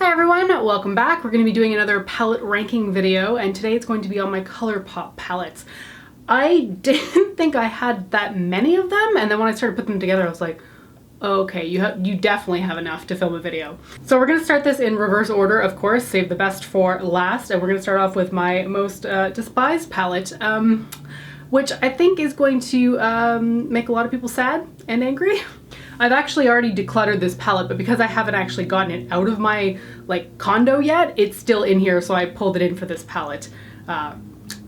Hi everyone, welcome back. We're going to be doing another palette ranking video, and today it's going to be on my ColourPop palettes. I didn't think I had that many of them, and then when I started putting them together I was like, okay, you definitely have enough to film a video. So we're going to start this in reverse order, of course, save the best for last, and we're going to start off with my most despised palette, which I think is going to make a lot of people sad and angry. I've actually already decluttered this palette, but because I haven't actually gotten it out of my condo yet, it's still in here, so I pulled it in for this palette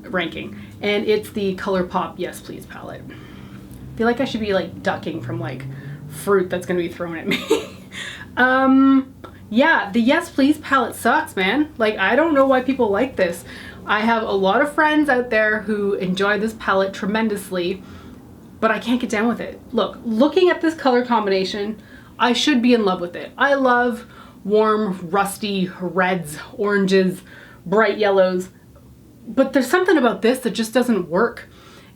ranking. And it's the ColourPop Yes Please palette. I feel like I should be ducking from fruit that's gonna be thrown at me. Yeah, the Yes Please palette sucks, man. I don't know why people like this. I have a lot of friends out there who enjoy this palette tremendously, but I can't get down with it. Looking at this color combination, I should be in love with it. I love warm, rusty reds, oranges, bright yellows, but there's something about this that just doesn't work.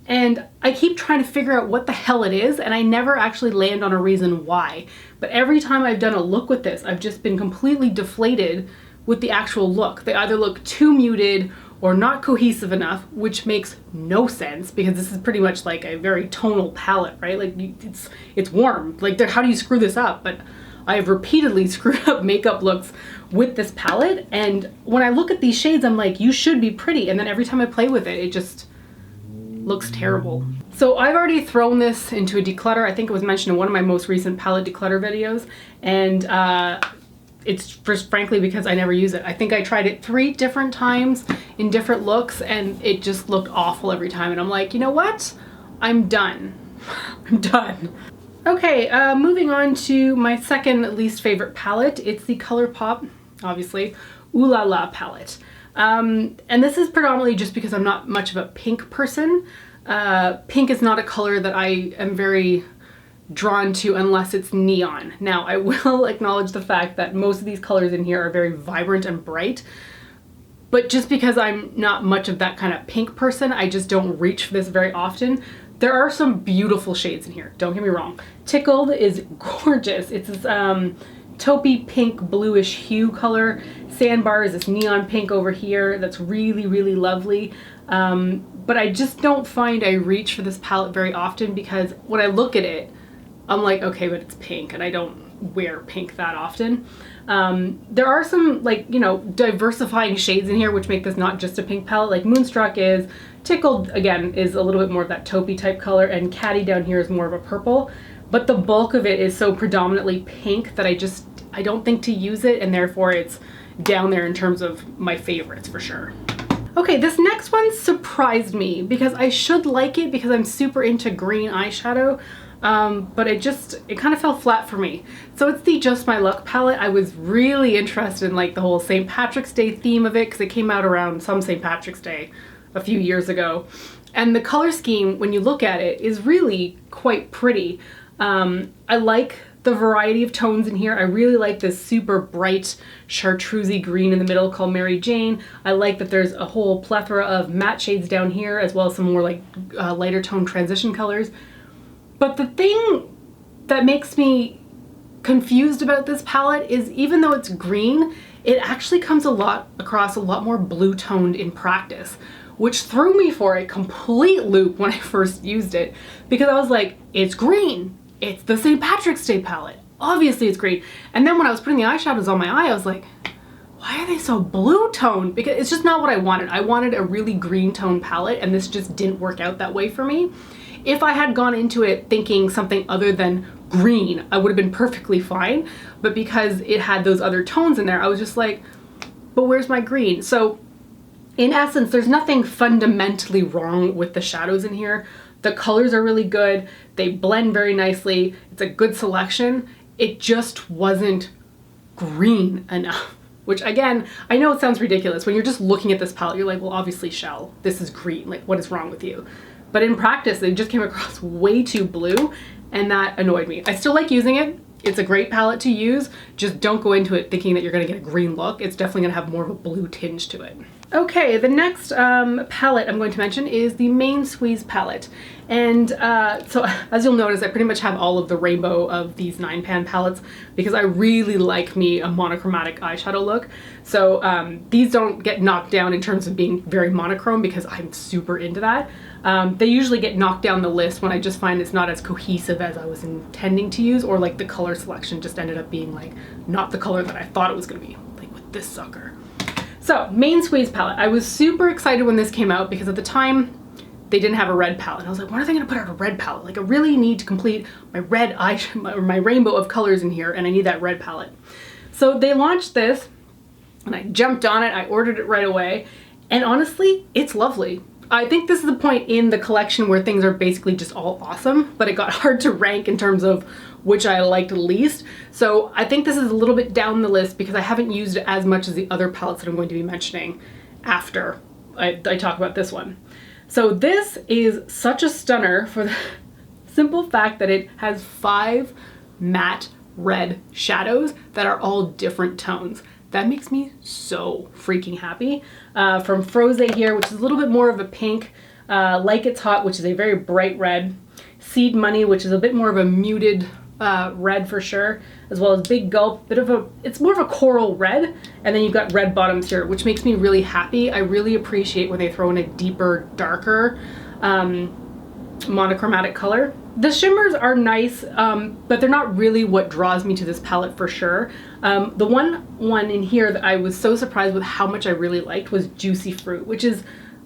And I keep trying to figure out what the hell it is, and I never actually land on a reason why. But every time I've done a look with this, I've just been completely deflated with the actual look. They either look too muted or not cohesive enough, which makes no sense because this is pretty much a very tonal palette, right? It's warm. How do you screw this up? But I have repeatedly screwed up makeup looks with this palette, and when I look at these shades, I'm like, you should be pretty, and then every time I play with it, it just looks terrible. So I've already thrown this into a declutter. I think it was mentioned in one of my most recent palette declutter videos, and it's just frankly because I never use it. I think I tried it 3 different times in different looks, and it just looked awful every time, and I'm like, you know what? I'm done. I'm done. Okay, moving on to my second least favorite palette. It's the ColourPop, obviously, Ooh La La palette. And this is predominantly just because I'm not much of a pink person. Pink is not a color that I am very drawn to unless it's neon. Now, I will acknowledge the fact that most of these colors in here are very vibrant and bright, but just because I'm not much of that kind of pink person, I just don't reach for this very often. There are some beautiful shades in here, don't get me wrong. Tickled is gorgeous. It's this taupey pink bluish hue color. Sandbar is this neon pink over here that's really, really lovely. But I just don't find I reach for this palette very often because when I look at it, I'm like, okay, but it's pink, and I don't wear pink that often. There are some diversifying shades in here which make this not just a pink palette. Moonstruck is, Tickled again is a little bit more of that taupey type color, and Caddy down here is more of a purple. But the bulk of it is so predominantly pink that I don't think to use it, and therefore it's down there in terms of my favorites for sure. Okay, this next one surprised me because I should like it because I'm super into green eyeshadow. But it kind of fell flat for me. So it's the Just My Luck palette. I was really interested in the whole St. Patrick's Day theme of it because it came out around some St. Patrick's Day a few years ago. And the color scheme, when you look at it, is really quite pretty. I like the variety of tones in here. I really like this super bright chartreusey green in the middle called Mary Jane. I like that there's a whole plethora of matte shades down here as well as some more lighter tone transition colors. But the thing that makes me confused about this palette is even though it's green, it actually comes across a lot more blue toned in practice, which threw me for a complete loop when I first used it because I was like, it's green. It's the St. Patrick's Day palette. Obviously it's green. And then when I was putting the eyeshadows on my eye, I was like, why are they so blue toned? Because it's just not what I wanted. I wanted a really green tone palette, and this just didn't work out that way for me. If I had gone into it thinking something other than green, I would have been perfectly fine. But because it had those other tones in there, I was just like, but where's my green? So in essence, there's nothing fundamentally wrong with the shadows in here. The colors are really good. They blend very nicely. It's a good selection. It just wasn't green enough. Which again, I know it sounds ridiculous. When you're just looking at this palette, you're like, well, obviously, Shell, this is green. What is wrong with you? But in practice, they just came across way too blue, and that annoyed me. I still like using it. It's a great palette to use. Just don't go into it thinking that you're gonna get a green look. It's definitely gonna have more of a blue tinge to it. Okay, the next palette I'm going to mention is the Main Squeeze palette. And so as you'll notice, I pretty much have all of the rainbow of these 9-pan palettes because I really like me a monochromatic eyeshadow look. So these don't get knocked down in terms of being very monochrome because I'm super into that. They usually get knocked down the list when I just find it's not as cohesive as I was intending to use, or like the color selection just ended up being like not the color that I thought it was gonna be, like with this sucker. So, Main Squeeze palette. I was super excited when this came out because at the time they didn't have a red palette. I was like, when are they gonna put out a red palette? Like I really need to complete my red or my rainbow of colors in here, and I need that red palette. So they launched this and I jumped on it. I ordered it right away, and honestly, it's lovely. I think this is the point in the collection where things are basically just all awesome, but it got hard to rank in terms of which I liked least. So I think this is a little bit down the list because I haven't used it as much as the other palettes that I'm going to be mentioning after I talk about this one. So this is such a stunner for the simple fact that it has 5 matte red shadows that are all different tones. That makes me so freaking happy. From Froze here, which is a little bit more of a pink, Like It's Hot, which is a very bright red, Seed Money, which is a bit more of a muted red for sure, as well as Big Gulp, it's more of a coral red, and then you've got red bottoms here, which makes me really happy. I really appreciate when they throw in a deeper, darker, monochromatic color. The shimmers are nice, but they're not really what draws me to this palette for sure. The one in here that I was so surprised with how much I really liked was Juicy Fruit, which is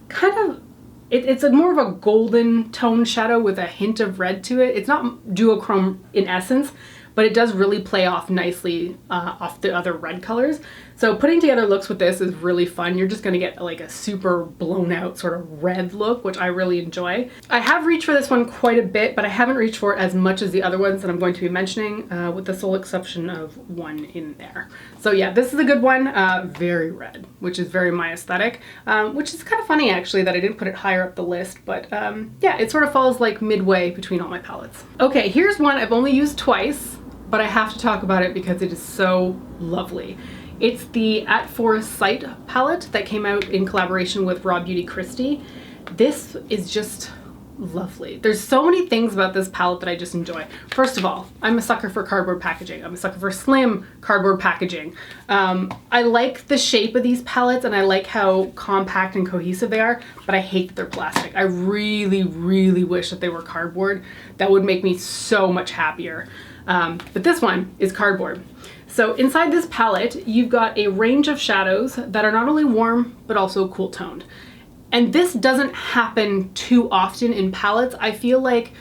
kind of, it's a more of a golden tone shadow with a hint of red to it. It's not duochrome in essence, but it does really play off nicely off the other red colors. So putting together looks with this is really fun. You're just gonna get like a super blown out sort of red look, which I really enjoy. I have reached for this one quite a bit, but I haven't reached for it as much as the other ones that I'm going to be mentioning, with the sole exception of one in there. So yeah, this is a good one, very red, which is very my aesthetic, which is kind of funny actually that I didn't put it higher up the list, but yeah, it sort of falls like midway between all my palettes. Okay, here's one I've only used twice, but I have to talk about it because it is so lovely. It's the At Forest Sight palette that came out in collaboration with RawBeautyKristi. This is just lovely. There's so many things about this palette that I just enjoy. First of all, I'm a sucker for cardboard packaging. I'm a sucker for slim cardboard packaging. I like the shape of these palettes and I like how compact and cohesive they are, but I hate that they're plastic. I really, really wish that they were cardboard. That would make me so much happier. But this one is cardboard. So inside this palette, you've got a range of shadows that are not only warm, but also cool toned. And this doesn't happen too often in palettes. I feel like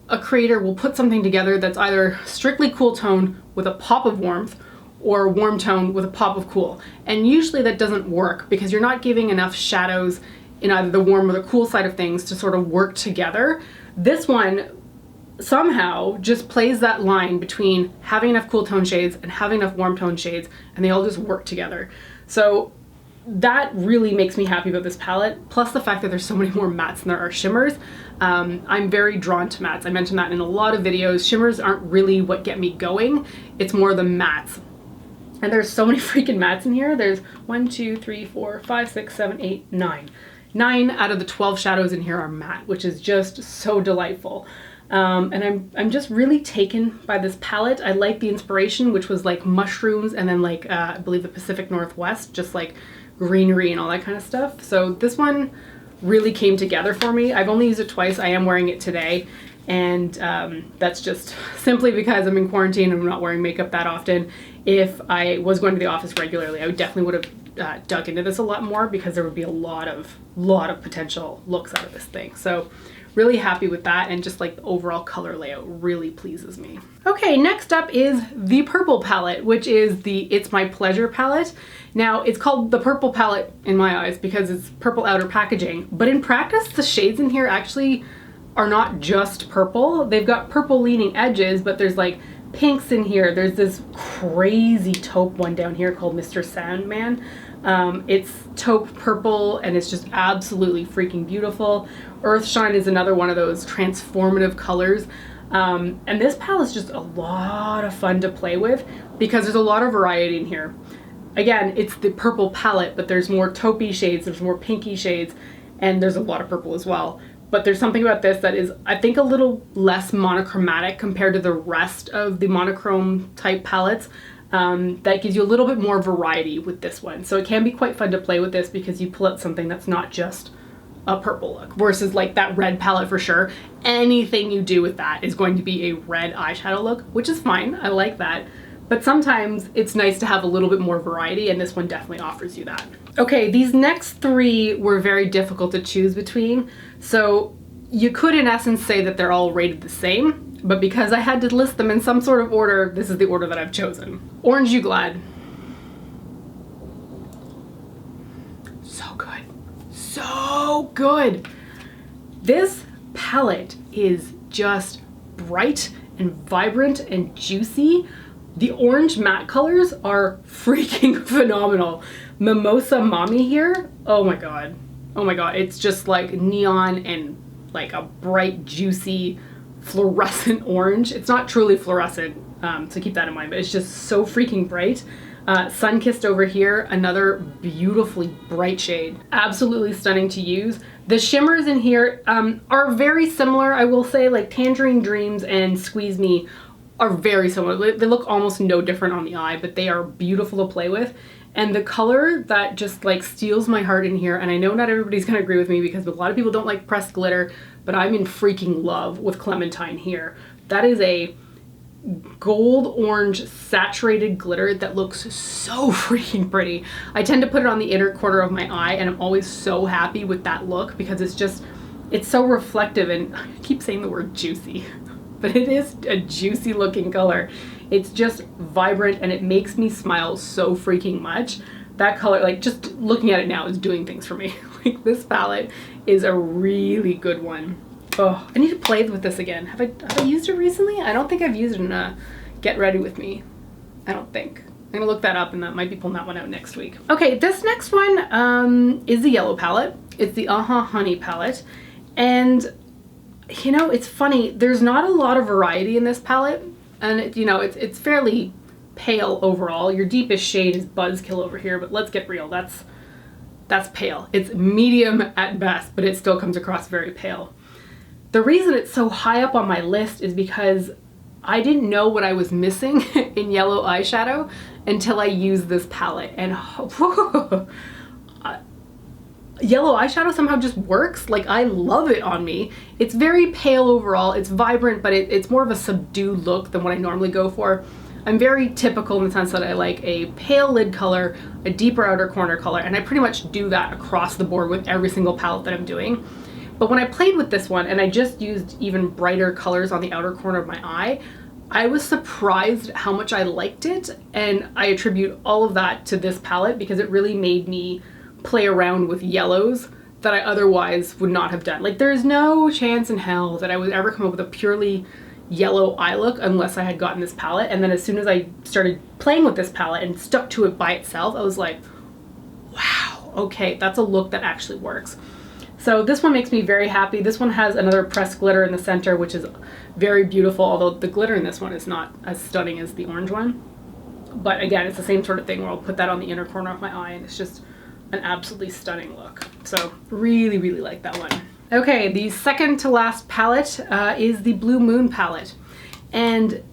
a creator will put something together that's either strictly cool tone with a pop of warmth or warm tone with a pop of cool. And usually that doesn't work because you're not giving enough shadows in either the warm or the cool side of things to sort of work together. This one somehow just plays that line between having enough cool tone shades and having enough warm tone shades, and they all just work together. So that really makes me happy about this palette, plus the fact that there's so many more mattes than there are shimmers. I'm very drawn to mattes. I mentioned that in a lot of videos. Shimmers aren't really what get me going. It's more the mattes. And there's so many freaking mattes in here. There's 1, 2, 3, 4, 5, 6, 7, 8, 9. 9 out of the 12 shadows in here are matte, which is just so delightful. And I'm just really taken by this palette. I like the inspiration, which was like mushrooms and then like, I believe the Pacific Northwest, just like greenery and all that kind of stuff. So this one really came together for me. I've only used it twice. I am wearing it today. And that's just simply because I'm in quarantine and I'm not wearing makeup that often. If I was going to the office regularly, I definitely would have dug into this a lot more because there would be a lot of potential looks out of this thing. So really happy with that, and just like the overall color layout really pleases me. Okay, next up is the purple palette, which is the It's My Pleasure palette. Now, it's called the purple palette in my eyes because it's purple outer packaging, but in practice, the shades in here actually are not just purple. They've got purple leaning edges, but there's like pinks in here. There's this crazy taupe one down here called Mr. Sandman. It's taupe purple and it's just absolutely freaking beautiful. Earthshine is another one of those transformative colors. And this palette is just a lot of fun to play with because there's a lot of variety in here. again, it's the purple palette, but there's more taupey shades, there's more pinky shades, and there's a lot of purple as well. But there's something about this that is, I think, a little less monochromatic compared to the rest of the monochrome type palettes. That gives you a little bit more variety with this one. So it can be quite fun to play with this because you pull out something that's not just a purple look versus like that red palette for sure. Anything you do with that is going to be a red eyeshadow look, which is fine. I like that. But sometimes it's nice to have a little bit more variety, and this one definitely offers you that. Okay, these next three were very difficult to choose between. So you could in essence say that they're all rated the same, but because I had to list them in some sort of order, this is the order that I've chosen. Orange You Glad. So good. So good. This palette is just bright and vibrant and juicy. The orange matte colors are freaking phenomenal. Mimosa Mommy here, oh my god. Oh my god, it's just like neon and like a bright, juicy, fluorescent orange. It's not truly fluorescent, so keep that in mind, but it's just so freaking bright. Sunkissed over here, another beautifully bright shade. Absolutely stunning to use. The shimmers in here are very similar, I will say, like Tangerine Dreams and Squeeze Me are very similar. They look almost no different on the eye, but they are beautiful to play with. And the color that just like steals my heart in here, and I know not everybody's gonna agree with me because a lot of people don't like pressed glitter, but I'm in freaking love with Clementine here. That is a gold orange saturated glitter that looks so freaking pretty. I tend to put it on the inner corner of my eye, and I'm always so happy with that look because it's so reflective, and I keep saying the word juicy, but it is a juicy looking color. It's just vibrant and it makes me smile so freaking much. That color, like just looking at it now, is doing things for me. Like this palette is a really good one. Oh, I need to play with this again. Have I used it recently? I don't think I've used it in a Get Ready With Me. I don't think. I'm gonna look that up, and that might be pulling that one out next week. Okay, this next one is the yellow palette. It's the Honey palette. And you know, it's funny, there's not a lot of variety in this palette, and it's fairly pale overall. Your deepest shade is Buzzkill over here, but let's get real, that's pale. It's medium at best, but it still comes across very pale. The reason it's so high up on my list is because I didn't know what I was missing in yellow eyeshadow until I used this palette, and yellow eyeshadow somehow just works. Like, I love it on me. It's very pale overall. It's vibrant, but it's more of a subdued look than what I normally go for. I'm very typical in the sense that I like a pale lid color, a deeper outer corner color, and I pretty much do that across the board with every single palette that I'm doing. But when I played with this one and I just used even brighter colors on the outer corner of my eye, I was surprised how much I liked it, and I attribute all of that to this palette because it really made me play around with yellows that I otherwise would not have done. Like, there's no chance in hell that I would ever come up with a purely yellow eye look unless I had gotten this palette. And then as soon as I started playing with this palette and stuck to it by itself, I was like, wow, okay, that's a look that actually works. So this one makes me very happy. This one has another pressed glitter in the center, which is very beautiful, although the glitter in this one is not as stunning as the orange one. But again, it's the same sort of thing where I'll put that on the inner corner of my eye, and it's just an absolutely stunning look. So really, really like that one. Okay, the second to last palette is the Blue Moon palette. And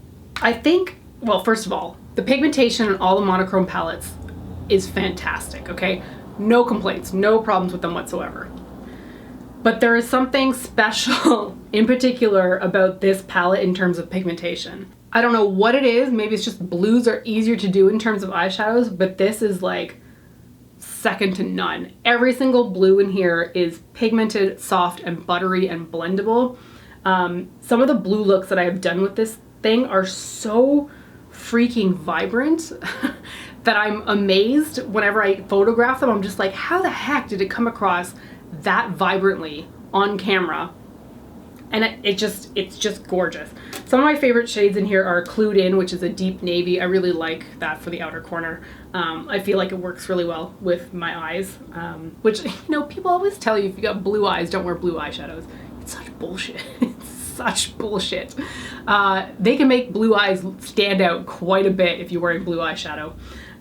I think, well, first of all, the pigmentation on all the monochrome palettes is fantastic, okay? No complaints, no problems with them whatsoever. But there is something special in particular about this palette in terms of pigmentation. I don't know what it is, maybe it's just blues are easier to do in terms of eyeshadows, but this is like second to none. Every single blue in here is pigmented, soft, and buttery and blendable. Some of the blue looks that I have done with this thing are so freaking vibrant that I'm amazed whenever I photograph them. I'm just like, how the heck did it come across that vibrantly on camera? And it's just gorgeous. Some of my favorite shades in here are Clued In, which is a deep navy. I really like that for the outer corner. I feel like it works really well with my eyes, which, you know, people always tell you if you got blue eyes, don't wear blue eyeshadows. It's such bullshit. It's such bullshit. They can make blue eyes stand out quite a bit if you're wearing blue eyeshadow.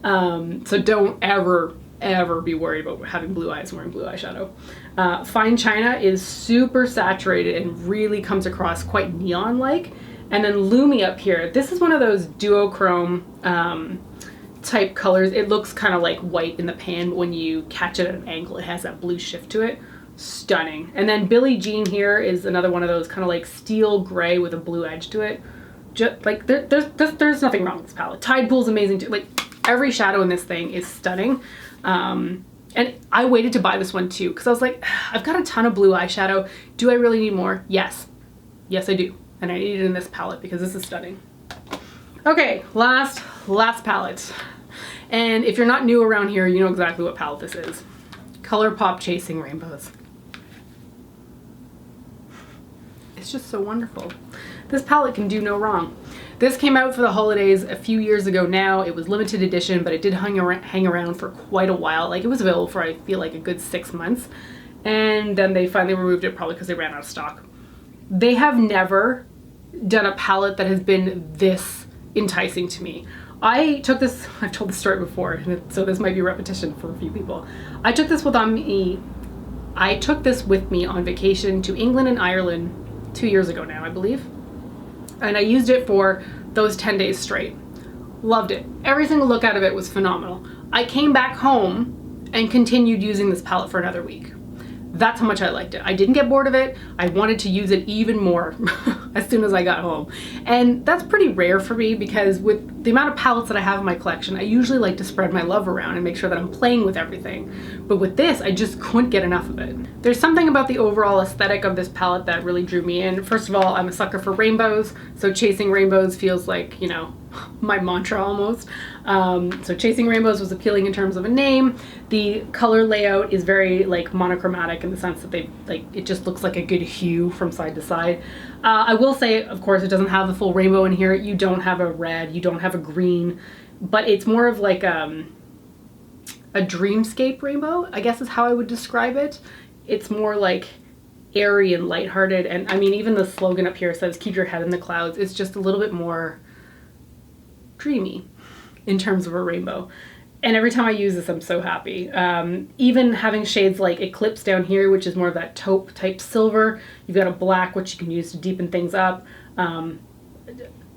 So don't ever be worried about having blue eyes and wearing blue eyeshadow. Fine China is super saturated and really comes across quite neon-like. And then Lumi up here, this is one of those duochrome type colors. It looks kind of like white in the pan, but when you catch it at an angle, it has that blue shift to it. Stunning. And then Billie Jean here is another one of those kind of like steel gray with a blue edge to it. Just like there's nothing wrong with this palette. Tide Pool's amazing too. Like every shadow in this thing is stunning. And I waited to buy this one too because I was like, I've got a ton of blue eyeshadow. Do I really need more? Yes. Yes, I do. And I need it in this palette because this is stunning. Okay, last palette. And if you're not new around here, you know exactly what palette this is. ColourPop Chasing Rainbows. It's just so wonderful. This palette can do no wrong. This came out for the holidays a few years ago now. It was limited edition, but it did hang around for quite a while. Like it was available for, I feel like, a good 6 months. And then they finally removed it, probably because they ran out of stock. They have never done a palette that has been this enticing to me. I took this, I've told this story before, so this might be repetition for a few people. I took this with me on vacation to England and Ireland 2 years ago now, I believe. And I used it for those 10 days straight. Loved it. Every single look out of it was phenomenal. I came back home and continued using this palette for another week. That's how much I liked it. I didn't get bored of it. I wanted to use it even more as soon as I got home. And that's pretty rare for me because with the amount of palettes that I have in my collection, I usually like to spread my love around and make sure that I'm playing with everything. But with this, I just couldn't get enough of it. There's something about the overall aesthetic of this palette that really drew me in. First of all, I'm a sucker for rainbows. So chasing rainbows feels like, you know, my mantra almost. So Chasing Rainbows was appealing in terms of a name. The color layout is very like monochromatic in the sense that they like it just looks like a good hue from side to side. I will say, of course, it doesn't have the full rainbow in here. You don't have a red, you don't have a green, but it's more of like a dreamscape rainbow, I guess is how I would describe it. It's more like airy and lighthearted, and I mean even the slogan up here says keep your head in the clouds. It's just a little bit more dreamy in terms of a rainbow. And every time I use this, I'm so happy. Even having shades like Eclipse down here, which is more of that taupe type silver. You've got a black, which you can use to deepen things up.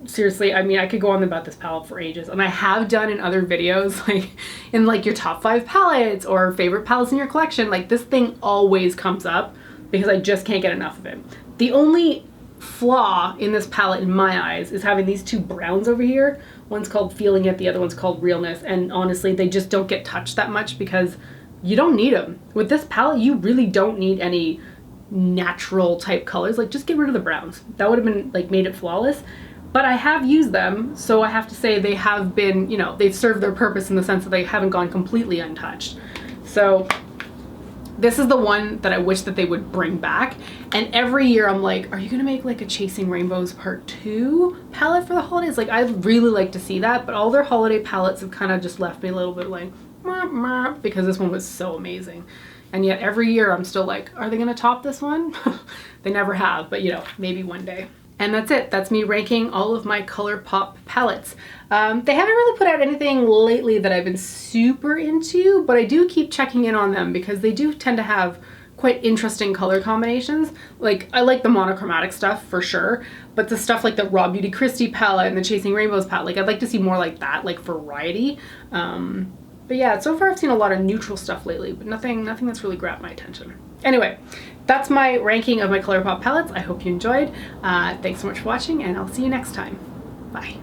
Seriously, I mean, I could go on about this palette for ages. And I have done in other videos, like in like your top 5 palettes or favorite palettes in your collection. Like this thing always comes up because I just can't get enough of it. The only flaw in this palette in my eyes is having these two browns over here. One's called Feeling It, the other one's called Realness, and honestly they just don't get touched that much because you don't need them. With this palette you really don't need any natural type colors. Like just get rid of the browns. That would have been like made it flawless. But I have used them, so I have to say they have been, you know, they've served their purpose in the sense that they haven't gone completely untouched. So this is the one that I wish that they would bring back. And every year I'm like, are you gonna make like a Chasing Rainbows Part 2 palette for the holidays? Like I'd really like to see that, but all their holiday palettes have kind of just left me a little bit like, because this one was so amazing. And yet every year I'm still like, are they gonna top this one? They never have, but you know, maybe one day. And that's it. That's me ranking all of my ColourPop palettes. They haven't really put out anything lately that I've been super into, but I do keep checking in on them because they do tend to have quite interesting color combinations. Like I like the monochromatic stuff for sure, but the stuff like the RawBeautyKristi palette and the Chasing Rainbows palette, like I'd like to see more like that, like variety. But yeah, so far I've seen a lot of neutral stuff lately, but nothing that's really grabbed my attention. Anyway, that's my ranking of my ColourPop palettes. I hope you enjoyed. Thanks so much for watching, and I'll see you next time. Bye.